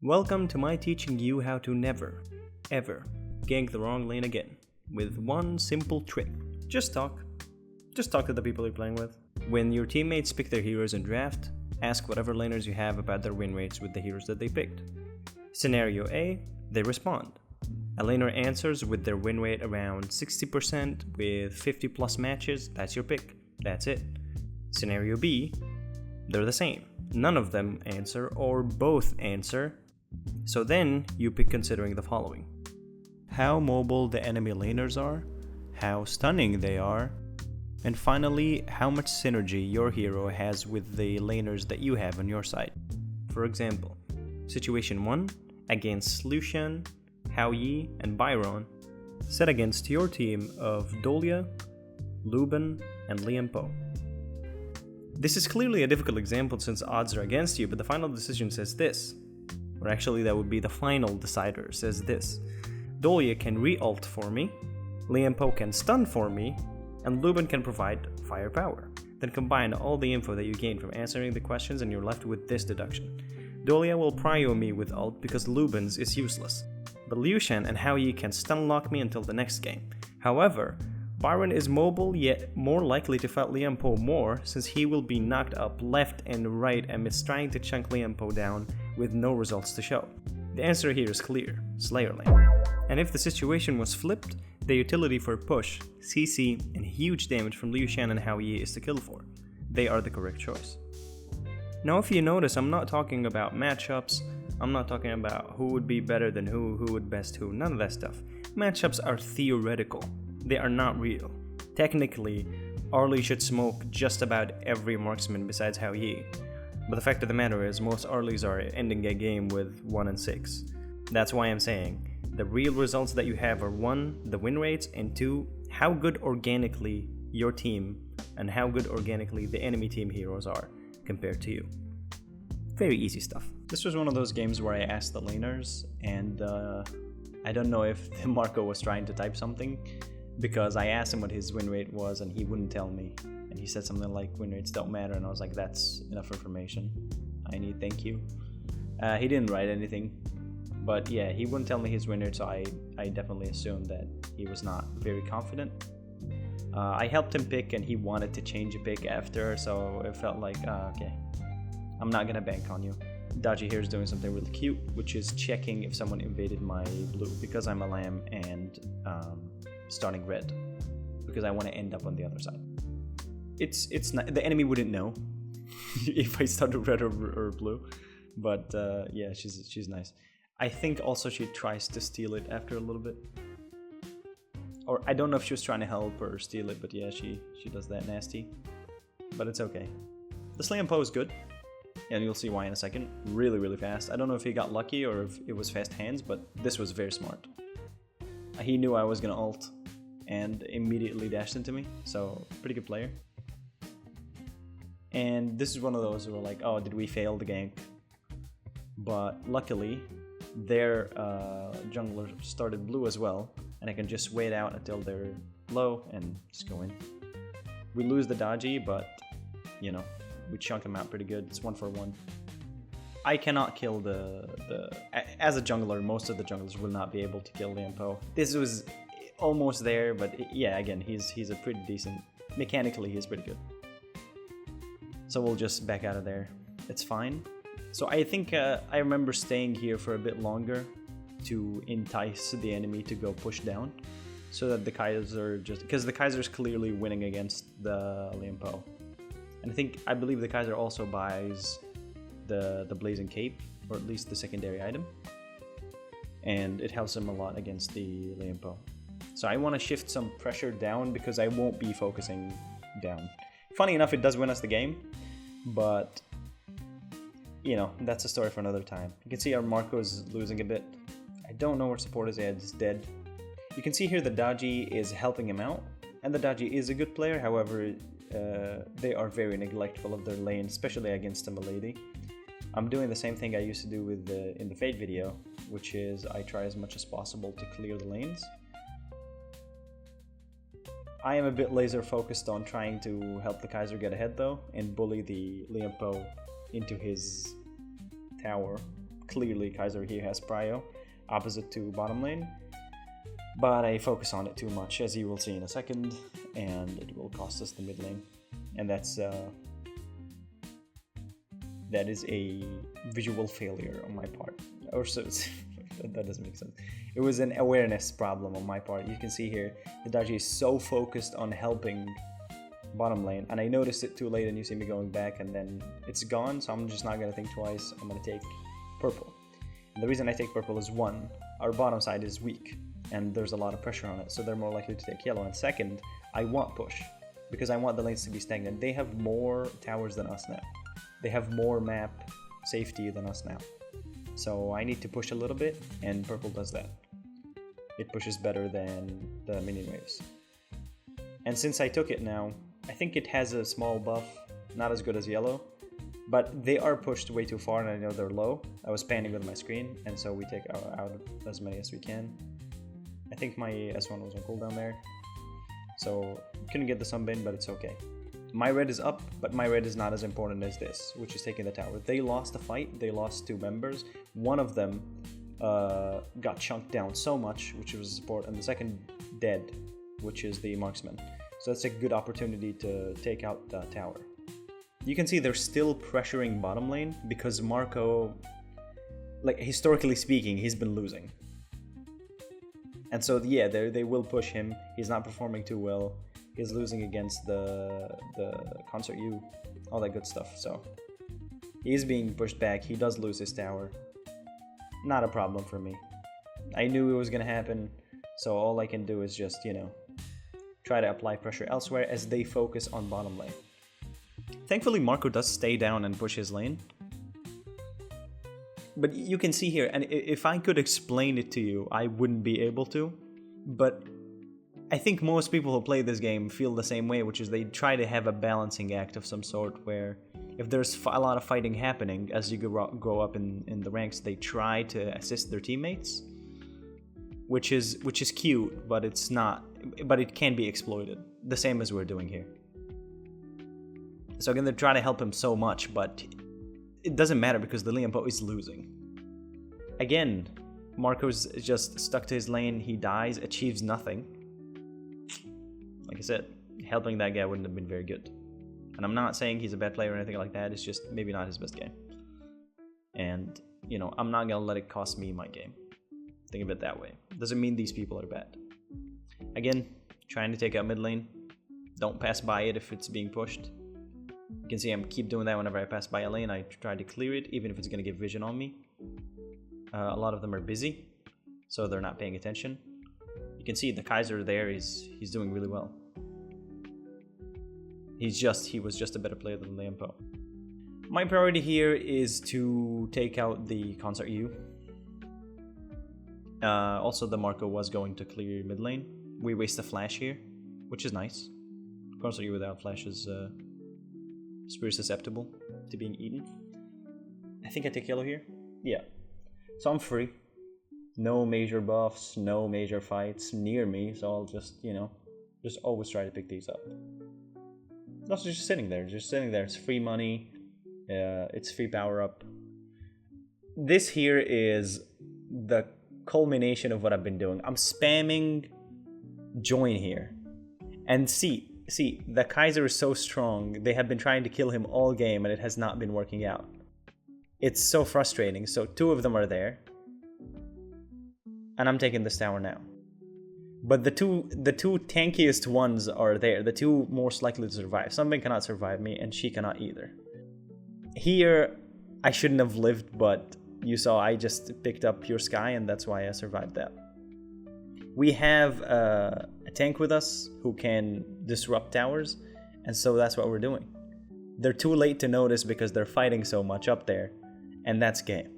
Welcome to my teaching you how to never, ever gank the wrong lane again with one simple trick. Just talk. Just talk to the people you're playing with. When your teammates pick their heroes in draft, ask whatever laners you have about their win rates with the heroes that they picked. Scenario A, they respond. A laner answers with their win rate around 60% with 50 plus matches, that's your pick. That's it. Scenario B, they're the same. None of them answer or both answer. So then you pick considering the following: how mobile the enemy laners are, how stunning they are, and finally how much synergy your hero has with the laners that you have on your side. For example, situation 1 against Lucian, Hao Yi, and Byron, set against your team of Dolia, Luben, and Liam Poe. This is clearly a difficult example since odds are against you, but the final decision says this. Or actually, that would be the final decider says this: Dolia can re-ult for me, Liam Poe can stun for me, and Luben can provide firepower. Then combine all the info that you gain from answering the questions and you're left with this deduction. Dolia will prio me with ult because Luben's is useless, but Lucian and Hao Yi can stun lock me until the next game. However, Byron is mobile yet more likely to fight Liam Poe more since he will be knocked up left and right amidst trying to chunk Liam Poe down with no results to show. The answer here is clear: Slayer lane. And if the situation was flipped, the utility for push, CC, and huge damage from Lucian and Hao Yi is to kill for. They are the correct choice. Now if you notice, I'm not talking about matchups, I'm not talking about who would be better than who would best who, none of that stuff. Matchups are theoretical. They are not real. Technically, Arlie should smoke just about every marksman besides Hao Yi. But the fact of the matter is, most Arlies are ending a game with 1 and 6. That's why I'm saying, the real results that you have are 1, the win rates, and 2, how good organically your team and how good organically the enemy team heroes are compared to you. Very easy stuff. This was one of those games where I asked the laners, and I don't know if Marco was trying to type something, because I asked him what his win rate was and he wouldn't tell me. And he said something like, win rates don't matter, and I was like, that's enough information. I need thank you. He didn't write anything, but yeah, he wouldn't tell me his win rate, so I definitely assumed that he was not very confident. I helped him pick and he wanted to change a pick after, so it felt like, okay, I'm not gonna bank on you. Dodgy here is doing something really cute, which is checking if someone invaded my blue because I'm a lamb and starting red because I want to end up on the other side. It's not, the enemy wouldn't know if I started red or blue, but yeah, she's nice. I think also she tries to steal it after a little bit, or I don't know if she was trying to help or steal it, but yeah, she does that nasty, but it's okay. The Liam Poe is good, and you'll see why in a second. Really fast. I don't know if he got lucky or if it was fast hands, but this was very smart. He knew I was gonna ult and immediately dashed into me, so pretty good player. And this is one of those where like, oh, did we fail the gank? But luckily, their jungler started blue as well, and I can just wait out until they're low and just go in. We lose the dodgy, but you know, we chunk him out pretty good. It's 1 for 1. I cannot kill as a jungler, most of the junglers will not be able to kill Liam Poe. This was almost there, but yeah, again, he's a pretty decent, mechanically he's pretty good. So we'll just back out of there. It's fine. So I think I remember staying here for a bit longer to entice the enemy to go push down, so that the Kaiser because the Kaiser's clearly winning against the Liam Poe. And I believe the Kaiser also buys the Blazing Cape, or at least the secondary item, and it helps him a lot against the Liam Poe. So I want to shift some pressure down because I won't be focusing down. Funny enough, it does win us the game, but you know, that's a story for another time. You can see our Marco is losing a bit. I don't know where support is at, it's dead. You can see here the Dodgy is helping him out, and the Dodgy is a good player, however, they are very neglectful of their lane, especially against a Milady. I'm doing the same thing I used to do with in the Fade video, which is I try as much as possible to clear the lanes. I am a bit laser focused on trying to help the Kaiser get ahead though, and bully the Liam Poe into his tower, clearly Kaiser here has prio, opposite to bottom lane. But I focus on it too much, as you will see in a second, and it will cost us the mid lane. And that is a visual failure on my part. Or so that doesn't make sense. It was an awareness problem on my part. You can see here, Hitachi is so focused on helping bottom lane, and I noticed it too late, and you see me going back, and then it's gone, so I'm just not gonna think twice. I'm gonna take purple. And the reason I take purple is, one, our bottom side is weak, and there's a lot of pressure on it, so they're more likely to take yellow. And second, I want push, because I want the lanes to be stagnant. They have more towers than us now. They have more map safety than us now. So I need to push a little bit, and purple does that. It pushes better than the minion waves. And since I took it now, I think it has a small buff, not as good as yellow, but they are pushed way too far, and I know they're low. I was panning with my screen, and so we take out as many as we can. I think my S1 was on cooldown there, so couldn't get the sunbane, but it's okay. My red is up, but my red is not as important as this, which is taking the tower. They lost a fight, they lost 2 members. One of them got chunked down so much, which was support, and the second dead, which is the marksman. So that's a good opportunity to take out the tower. You can see they're still pressuring bottom lane because Marco, like historically speaking, he's been losing. And so yeah, they will push him. He's not performing too well. He's losing against the Concert U, all that good stuff. So he's being pushed back. He does lose his tower. Not a problem for me. I knew it was gonna happen, so all I can do is just, you know, try to apply pressure elsewhere as they focus on bottom lane. Thankfully, Marco does stay down and push his lane. But you can see here, and if I could explain it to you, I wouldn't be able to. But I think most people who play this game feel the same way, which is they try to have a balancing act of some sort where if there's a lot of fighting happening as you go up in the ranks, they try to assist their teammates, which is cute, but it's not. But it can be exploited, the same as we're doing here. So again, they're trying to help him so much, but it doesn't matter because the Liampo is losing. Again, Marco's just stuck to his lane. He dies, achieves nothing. Like I said, helping that guy wouldn't have been very good. And I'm not saying he's a bad player or anything like that. It's just maybe not his best game. And, you know, I'm not going to let it cost me my game. Think of it that way. Doesn't mean these people are bad. Again, trying to take out mid lane. Don't pass by it if it's being pushed. You can see I keep doing that whenever I pass by a lane. I try to clear it, even if it's going to give vision on me. A lot of them are busy, so they're not paying attention. You can see the Kaiser there, he's doing really well. He was just a better player than Liampo. My priority here is to take out the Concert U. Also, the Marco was going to clear mid lane. We waste a flash here, which is nice. Concert U without flash is very susceptible to being eaten. I think I take yellow here. Yeah. So I'm free. No major buffs, no major fights near me, so I'll just, you know, just always try to pick these up. Also just sitting there. It's free money. It's free power up. This here is the culmination of what I've been doing. I'm spamming join here. And see, the Kaiser is so strong. They have been trying to kill him all game and it has not been working out. It's so frustrating. So 2 of them are there. And I'm taking this tower now. But the two tankiest ones are there. The 2 most likely to survive. Sunbane cannot survive me and she cannot either. Here, I shouldn't have lived, but you saw I just picked up Pure Sky and that's why I survived that. We have a tank with us who can disrupt towers, and so that's what we're doing. They're too late to notice because they're fighting so much up there, and that's game.